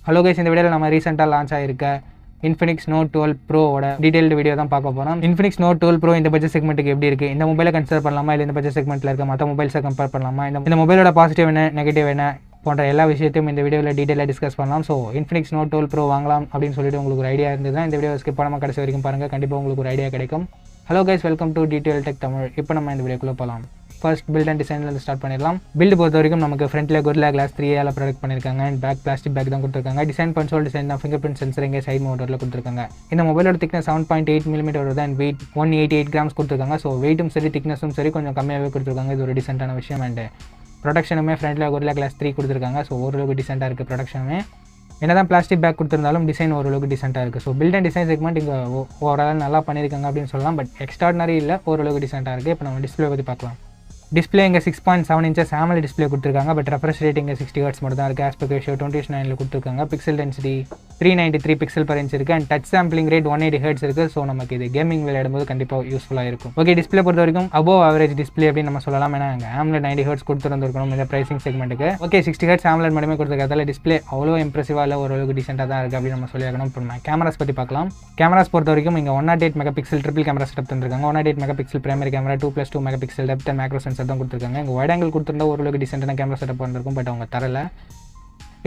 Hello guys, இந்த வீடியோவில் நம்ம ரீசெண்டாக லான்ச் ஆகிருக்க INFINIX NOTE 12 Pro-ஓட டீடைல்டு வீடியோ தான் பார்க்க போகிறோம். INFINIX NOTE 12 Pro இந்த பட்ஜெட் செக்மெண்ட்டுக்கு எப்படி இருக்குது, இந்த மொபைலை கன்சிடர் பண்ணலாமா, இல்லை இந்த பட்ஜெட் செக்மெண்ட்டில் இருக்க மற்ற மொபைல்ஸை கம்பேர் பண்ணலாமா, இந்த மொபைலோட பாசிட்டிவ் என்ன நெகட்டிவ் என்ன போன்ற எல்லா விஷயத்தையும் இந்த வீடியோவில் டீடைலாக டிஸ்கஸ் பண்ணலாம். ஸோ INFINIX NOTE 12 Pro வாங்கலாம் அப்படின்னு சொல்லிட்டு உங்களுக்கு ஒரு ஐடியா இருந்தது தான் இந்த வீடியோ ஸ்கிப் பண்ணாமல் கடைசி வரைக்கும் பாருங்கள். கண்டிப்பாக உங்களுக்கு ஒரு ஐடியா கிடைக்கும். Hello guys, welcome to detail tech Tamil. இப்போ நம்ம இந்த வீடியோக்குள்ளே போகலாம். ஃபர்ஸ்ட் பில்ட் அண்ட் டிசைன்லேருந்து ஸ்டார்ட் பண்ணிடலாம். பில்டு பொறுத்த வரைக்கும் நமக்கு ஃப்ரண்ட்டில் Gorilla Glass 3 ப்ரொடக்ட் பண்ணியிருக்காங்க. அண்ட் பேக் பிளாஸ்டிக் பேக் தான் கொடுத்துருக்காங்க. டிசைன் கன்சோல் டிசைன் தான், ஃபிங்கர் பிரிண்ட் சென்சர் இங்கே சைட் மோட்டரில் கொடுத்துருக்காங்க. இந்த மொபைலோட திக்னஸ் 7.8 mm வருது. அண்ட் வெயிட் 188 grams கொடுத்துருக்காங்க. ஸோ வெயிட்டும் சரி திக்னஸும் சரி கொஞ்சம் கம்மியாகவே கொடுத்துருக்காங்க. இது ஒரு டிசென்ட்டான விஷயம். அண்ட் ப்ரொடக்ஷனுமே ஃப்ரண்ட்டில் Gorilla Glass 3 கொடுத்துருக்காங்க. ஸோ ஓரளவுக்கு டிசென்ட்டாக இருக்குது ப்ரொடக்ஷனுமே. என்ன தான் பிளாஸ்டிக் பேக் கொடுத்துருந்தாலும் டிசைன் ஓரளவுக்கு டிசென்ட்டாக இருக்குது. So build and design segment இங்கே ஓவரால் நல்லா பண்ணியிருக்காங்க அப்படின்னு சொல்லலாம். பட் எக்ஸ்ட்ராடினரி இல்லை, ஓரளவுக்கு டிசென்ட்டாக இருக்குது. இப்போ நம்ம டிஸ்பிளே பற்றி பார்க்கலாம். டிஸ்பிளே இங்கே 6.7 inches AMOLED டிஸ்பிளே கொடுத்துருக்காங்க. பட் ரெஃப்ரெஷ் ரேட்டிங் 60 Hz மட்டும் தான் இருக்குது. ஆஸ்பெக்ட் ரேஷியோ 20:9 கொடுத்துருக்காங்க. Pixel density 393 pixel per inch இருக்குது. And touch sampling rate 180 Hz இருக்குது. ஸோ நமக்கு இது கேமிங் விளையாடும்போது கண்டிப்பாக யூஸ்ஃபுல்லாக இருக்கும். ஓகே, டிஸ்பிளே பொறுத்த வரைக்கும் அபோவ் ஆவரேஜ் டிஸ்பிளே அப்படின்னு நம்ம சொல்லலாம். ஏன்னா அங்கே AMOLED 90 Hz கொடுத்துருந்துருக்கணும் இந்த ப்ரைசிங் செக்மெண்ட்டுக்கு. ஓகே, 60 Hz AMOLED மட்டுமே கொடுத்துருக்கிறதால டிஸ்பிளே அவ்வளோ இம்ப்ரெசிவாக இல்லை, ஓரளவுக்கு டிசென்ட்டாக தான் இருக்குது அப்படின்னு நம்ம சொல்லியாகணும். இப்போ நம்ம கேமராஸ் பற்றி பார்க்கலாம். கேமராஸ் பொறுத்த வரைக்கும் இங்கே 108 MP ட்ரிபிள் கேமரா செட்டப் தந்துருக்காங்க. 108 MP primary camera, 2+2 MP depth and macro sensor தான் கொடுத்துருக்காங்க. இங்கே வைட் ஆங்கிள் கொடுத்துருந்தா ஓரளவுக்கு டிசென்ட்டான கேமரா செட்டப் வந்திருக்கும். பட் அவங்க தரல.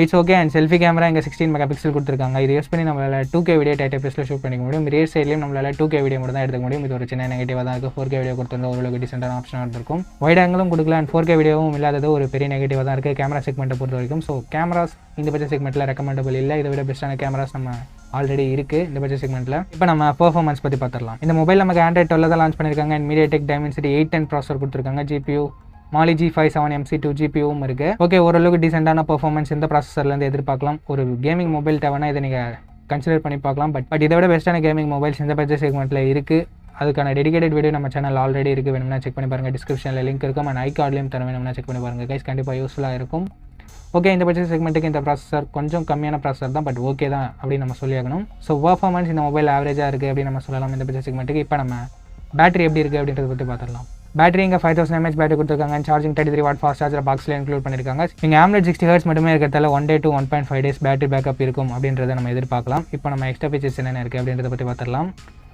It's okay. And selfie camera இங்கே 16 MP கொடுத்துருக்காங்க. இது யூஸ் பண்ணி நம்மளால் 2K வீடியோ டைப் பேஸில் ஷூட் பண்ணிக்க முடியும். ரியர் சைட்லேயும் நம்மளால் 2K வீடியோ மட்டும் தான் எடுக்க முடியும். இது ஒரு சின்ன நெகட்டிவாக தான் இருக்குது. 4K வீடியோ கொடுத்துருந்தா ஓரளவுக்கு டிசென்ட்டான ஆப்ஷனாக இருந்திருக்கும். வைட் ஆங்கிளும் கொடுக்கல அண்ட் 4K வீடியோவும் இல்லாதது ஒரு பெரிய நெகட்டிவாக தான் இருக்குது கேமரா செக்மெண்ட்டை பொறுத்த வரைக்கும். ஸோ கேமராஸ் இந்த பட்ஜெட் செக்மெண்ட்டில் ரெக்கமெண்டபிள் இல்லை. இதை விட பெஸ்ட்டான கேமராஸ் நம்ம ஆல்ரெடி இருக்குது இந்த பட்ஜெட் செக்மெண்ட்டில். இப்போ நம்ம பெர்ஃபார்மன்ஸ் பற்றி பார்த்துடலாம். இந்த மொபைல் நமக்கு Android 12 தான் லான்ச் பண்ணியிருக்காங்க. அண்ட் MediaTek Dimensity 810 ப்ராசஸர் கொடுத்துருக்காங்க. GPU Mali G57 MC2 GPUவும் இருக்குது. ஓகே, ஓரளவுக்கு டிசென்ட்டான பெர்ஃபார்மன்ஸ் இந்த ப்ராசஸர்லேருந்து எதிர்பார்க்கலாம். ஒரு கேமிங் மொபைல் தேவைன்னா இதை நீங்கள் கன்சிடர் பண்ணி பார்க்கலாம். பட் இதை விட பெஸ்ட்டான கேமிங் மொபைல்ஸ் இந்த பட்ஜெட் செக்மெண்ட்டில் இருக்குது. அதுக்கான டெடிகேட்டட் வீடியோ நம்ம சேனல் ஆல்ரெடி இருக்குது. வேணும்னா செக் பண்ணி பாருங்கள். டிஸ்கிரிப்ஷனில் லிங்க் இருக்கும். அண்ட் ஐகார்ட்லேயும் தர வேணும்னா செக் பண்ணி பாருங்கள் கைஸ். கண்டிப்பாக யூஸ்ஃபுல்லாக இருக்கும். ஓகே, இந்த பட்ஜெட் செக்மெண்ட்டுக்கு இந்த ப்ராசஸர் கொஞ்சம் கம்மியான ப்ராசஸர் தான். பட் ஓகே தான் அப்படின்னு நம்ம சொல்லியாகணும். ஸோ பெர்ஃபார்மன்ஸ் இந்த மொபைல் ஆவரேஜாக இருக்குது அப்படின்னு நம்ம சொல்லலாம் இந்த பட்ஜெட் செக்மெண்ட்டுக்கு. இப்போ நம்ம பேட்டரி எப்படி இருக்குது அப்படின்றத பற்றி பார்த்துடலாம். பேட்டரி இங்கே 5000 mAh பேட்டரி கொடுத்துருக்காங்க. சார்ஜிங் 33 watt ஃபாஸ்ட் சார்ஜர் பாக்ஸில் இன்க்ளூட் பண்ணியிருக்காங்க. இங்கே AMOLED 60 Hz மட்டுமே இருக்கிறதால 1 day to 1.5 days battery backup இருக்கும் அப்படின்றத நம்ம எதிர்பார்க்கலாம். இப்போ நம்ம எக்ஸ்ட்ரா ஃபீச்சர்ஸ் என்னென்ன இருக்குது அப்படின்றத பற்றி பார்த்துடலாம்.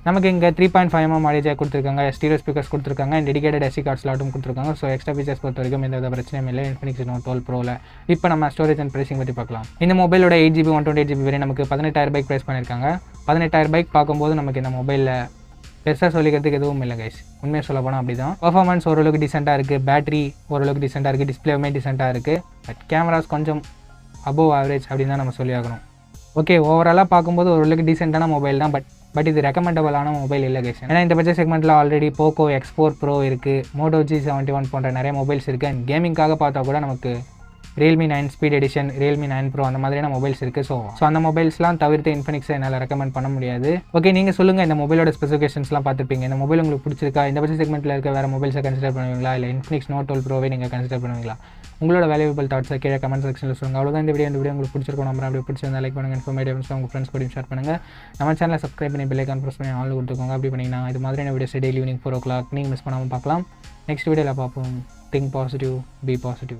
நமக்கு இங்கே 3.5 mm ஆடியோ ஜாக் கொடுத்துருக்காங்க. ஸ்டீரியோ ஸ்பீக்கர்ஸ் கொடுத்துருக்காங்க. அண்ட் டெடிகேட்டட் SD கார்ட் ஸ்லாட்டும் கொடுத்துருக்காங்க. ஸோ எக்ஸ்ட்ரா ஃபீச்சர்ஸ் பொறுத்த வரைக்கும் எந்த பிரச்சனையும் இல்லை INFINIX NOTE 12 Proவில். இப்போ நம்ம ஸ்டோரேஜ் அண்ட் ப்ரைசிங் பற்றி பார்க்கலாம். இந்த மொபைலோட 8GB 128GB வரை நமக்கு 18000 ப்ரைஸ் பண்ணியிருக்காங்க. 18000 பார்க்கும்போது நமக்கு இந்த மொபைலில் பெருசாக சொல்லிக்கிறதுக்கு எதுவும் இல்லை கைஸ். உண்மையாக சொல்ல போனால் அப்படி தான். பெர்ஃபார்மன்ஸ் ஓரளவுக்கு டிசென்ட்டாக இருக்குது. பேட்டரி ஓரளவுக்கு டிசென்ட்டாக இருக்குது. டிஸ்பிளேவுமே டிசென்ட்டாக இருக்குது. பட் கேமராஸ் கொஞ்சம் அபோவ் ஆவரேஜ் அப்படின்னு தான் நம்ம சொல்லி ஆகணும். ஓகே, ஓவராலாக பார்க்கும்போது ஓரளவுக்கு டீசென்ட்டான மொபைல் தான். பட் இது ரெக்கமெண்டபிளான மொபைல் இல்லை கைஸ். ஏன்னா இந்த பட்ஜெட் செக்மெண்ட்டில் ஆல்ரெடி Poco X4 Pro இருக்குது, Moto G71 போன்ற நிறைய மொபைல்ஸ் இருக்குது. அண்ட் கேமிங்காக பார்த்தா கூட நமக்கு Realme 9 speed edition, Realme 9 Pro அந்த மாதிரியான மொபைல்ஸ் இருக்குது. ஸோ அந்த மொபைல்ஸ்லாம் தவிர்த்து INFINIX என்னால் ரெக்கமெண்ட் பண்ண முடியாது. ஓகே, நீங்கள் சொல்லுங்கள், இந்த மொபைலோட ஸ்பெசிஃபிகேஷன்ஸ்லாம் பார்த்துருப்பீங்க. இந்த மொபைல் உங்களுக்கு பிடிச்சிருக்கா? இந்த பட்ஜெட் செக்மெண்ட்டில் இருக்க வேறு மொபைல்ஸை கன்சிடர் பண்ணுவீங்களா, இல்லை INFINIX NOTE 12 Proவே நீங்கள் கன்சிடர் பண்ணுவீங்களா? உங்களோட வேல்யூபிள் தாட்ஸை கீழே கமெண்ட் செக்ஷனில் சொல்லுங்கள். அவ்வளோதான் இந்த வீடியோ உங்களுக்கு பிடிச்சிருக்கோம். நம்ம அப்படி பிடிச்சிருந்தா லைக் பண்ணுங்கள். இன்ஃபர்மேட்டிவ்ஸ் உங்கள் ஃப்ரெண்ட்ஸ் கூட ஷேர் பண்ணுங்கள். நம்ம சேனலை சப்ஸ்கிரைப் பண்ணி பெல் ஐகான் ப்ரெஸ் பண்ணி ஆல் கொடுத்துக்கோங்க. அப்படி பண்ணிங்கன்னா இது மாதிரியான வீடியோஸ் டெய்லி ஈவினிங் 4 o'clock நீங்கள் மிஸ் பண்ணாமல் பார்க்கலாம். நெக்ஸ்ட் வீடியோவில் பார்ப்போம். Think positive, be positive.